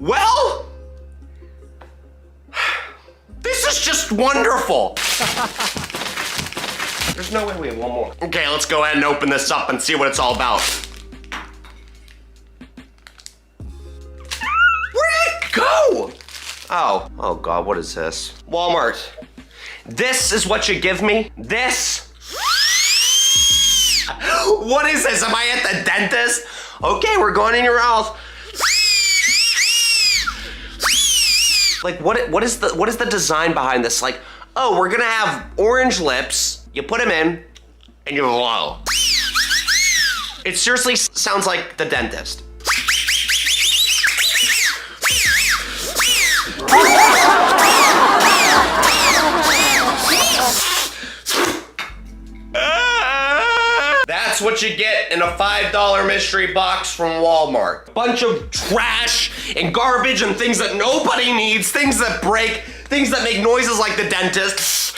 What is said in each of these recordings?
Well, this is just wonderful. There's no way we have one more. Okay, let's go ahead and open this up and see what it's all about. Where'd it go? Oh God, what is this? Walmart. This is what you give me? This? What is this? Am I at the dentist? Okay, we're going in your mouth. Like, what is the design behind this? Like, oh, we're gonna have orange lips. You put them in, and you blow. It seriously sounds like the dentist. That's what you get in a $5 mystery box from Walmart. Bunch of trash and garbage and things that nobody needs, things that break, things that make noises like the dentist.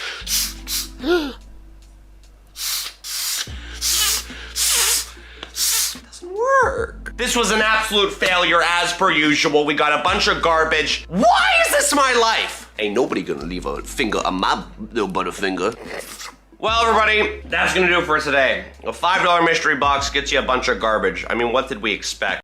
Doesn't work. This was an absolute failure as per usual. We got a bunch of garbage. Why is this my life? Ain't nobody gonna leave a finger on my little butterfinger. Well, everybody, that's gonna do it for today. A $5 mystery box gets you a bunch of garbage. I mean, what did we expect?